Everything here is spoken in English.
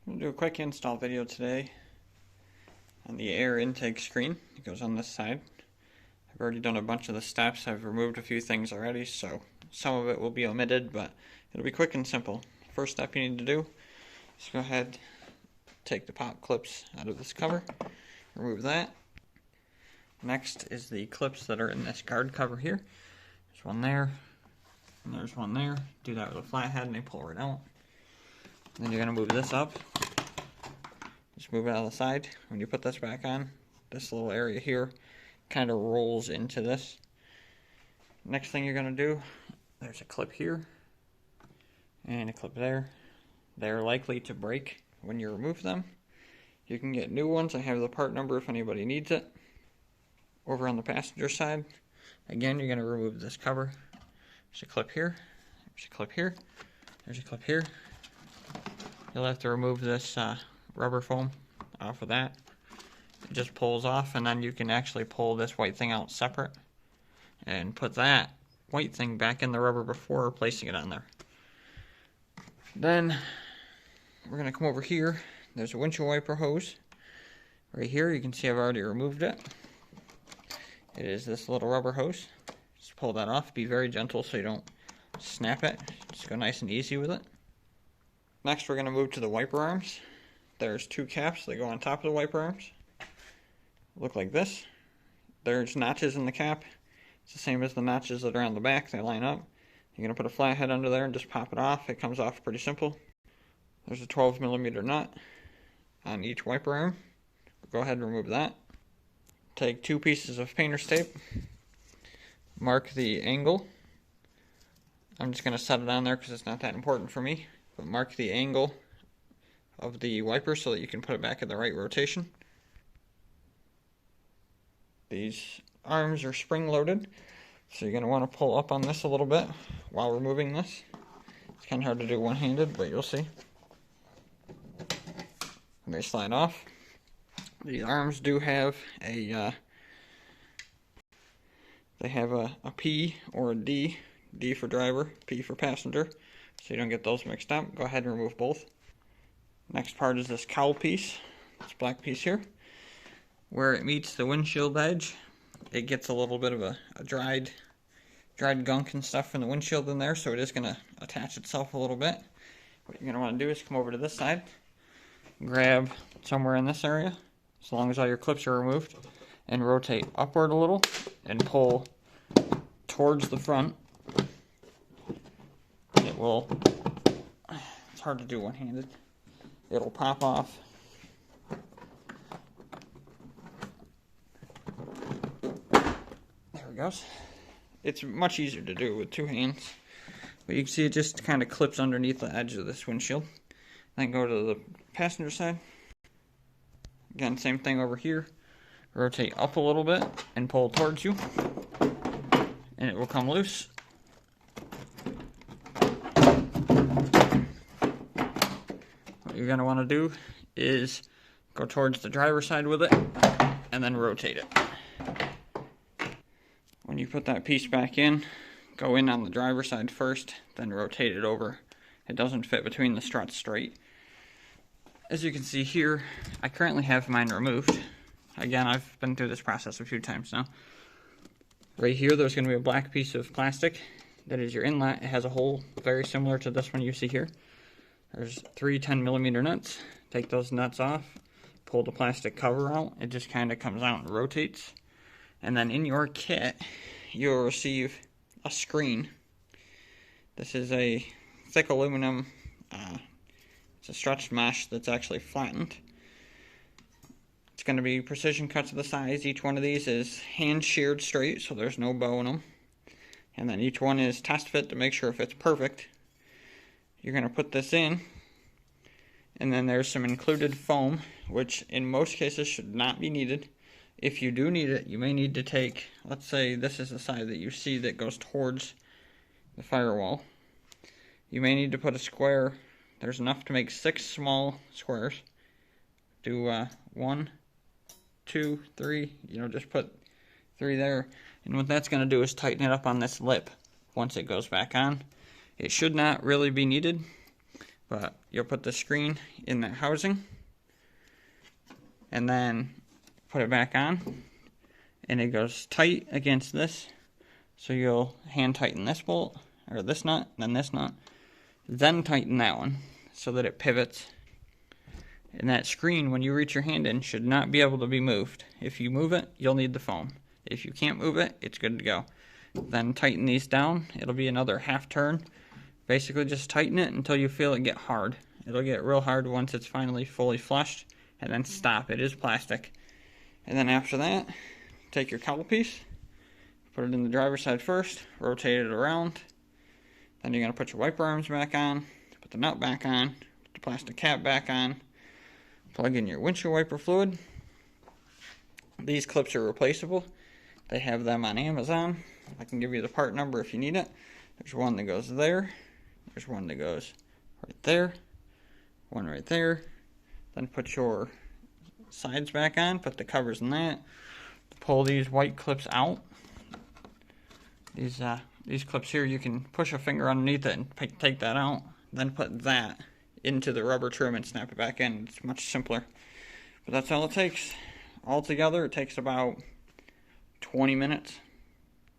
I'm going to do a quick install video today on the air intake screen. It goes on this side. I've already done a bunch of the steps. I've removed a few things already, so some of it will be omitted, but it'll be quick and simple. First step you need to do is go ahead, take the pop clips out of this cover, remove that. Next is the clips that are in this guard cover here. There's one there, and there's one there. Do that with a flathead and they pull right out. Then you're going to move this up. Just move it out of the side. When you put this back on, this little area here kind of rolls into this. Next thing you're going to do, there's a clip here and a clip there. They're likely to break when you remove them. You can get new ones. I have the part number if anybody needs it. Over on the passenger side, again, you're going to remove this cover. There's a clip here. There's a clip here. There's a clip here. You'll have to remove this rubber foam off of that. It just pulls off, and then you can actually pull this white thing out separate and put that white thing back in the rubber before placing it on there. Then we're going to come over here. There's a windshield wiper hose right here. You can see I've already removed it. It is this little rubber hose. Just pull that off. Be very gentle so you don't snap it. Just go nice and easy with it. Next, we're going to move to the wiper arms. There's two caps that go on top of the wiper arms. Look like this. There's notches in the cap. It's the same as the notches that are on the back. They line up. You're going to put a flathead under there and just pop it off. It comes off pretty simple. There's a 12mm nut on each wiper arm. Go ahead and remove that. Take two pieces of painter's tape. Mark the angle. I'm just going to set it on there because it's not that important for me. But mark the angle of the wiper so that you can put it back in the right rotation. These arms are spring loaded, so you're going to want to pull up on this a little bit while removing this. It's kind of hard to do one-handed, but you'll see. And they slide off. These arms do have a they have a P or a D. D for driver, P for passenger, so you don't get those mixed up. Go ahead and remove both. Next part is this cowl piece, this black piece here. Where it meets the windshield edge, it gets a little bit of a dried gunk and stuff from the windshield in there, so it is going to attach itself a little bit. What you're going to want to do is come over to this side, grab somewhere in this area, as long as all your clips are removed, and rotate upward a little and pull towards the front. It will, it's hard to do one-handed, it'll pop off. There it goes. It's much easier to do with two hands, but you can see it just kind of clips underneath the edge of this windshield. Then go to the passenger side. Again, same thing over here. Rotate up a little bit and pull towards you, and it will come loose. What you're going to want to do is go towards the driver's side with it and then rotate it. When you put that piece back in, go in on the driver's side first, then rotate it over. It doesn't fit between the struts straight. As you can see here, I currently have mine removed. Again, I've been through this process a few times now. Right here, there's going to be a black piece of plastic. That is your inlet. It has a hole very similar to this one you see here. There's three 10mm nuts. Take those nuts off, pull the plastic cover out. It just kind of comes out and rotates. And then in your kit, you'll receive a screen. This is a thick aluminum, it's a stretched mesh that's actually flattened. It's going to be precision cut to the size. Each one of these is hand sheared straight, so there's no bow in them. And then each one is test fit to make sure it fits perfect. You're going to put this in, and then there's some included foam, which in most cases should not be needed. If you do need it, you may need to take, let's say this is the side that you see that goes towards the firewall. You may need to put a square. There's enough to make 6 small squares. Do 1, 2, 3, just put 3 there. And what that's going to do is tighten it up on this lip once it goes back on. It should not really be needed, but you'll put the screen in that housing and then put it back on, and it goes tight against this. So you'll hand tighten this bolt, or this nut, then this nut, then tighten that one so that it pivots. And that screen, when you reach your hand in, should not be able to be moved. If you move it, you'll need the foam. If you can't move it, it's good to go. Then tighten these down. It'll be another half turn. Basically just tighten it until you feel it get hard. It'll get real hard once it's finally fully flushed, and then stop. It is plastic. And then after that, take your cowl piece, put it in the driver's side first, rotate it around. Then you're going to put your wiper arms back on, put the nut back on, put the plastic cap back on, plug in your windshield wiper fluid. These clips are replaceable. They have them on Amazon. I can give you the part number if you need it. There's one that goes there. There's one that goes right there. One right there. Then put your sides back on. Put the covers in that. Pull these white clips out. These clips here, you can push a finger underneath it and take that out. Then put that into the rubber trim and snap it back in. It's much simpler. But that's all it takes. Altogether, it takes about 20 minutes.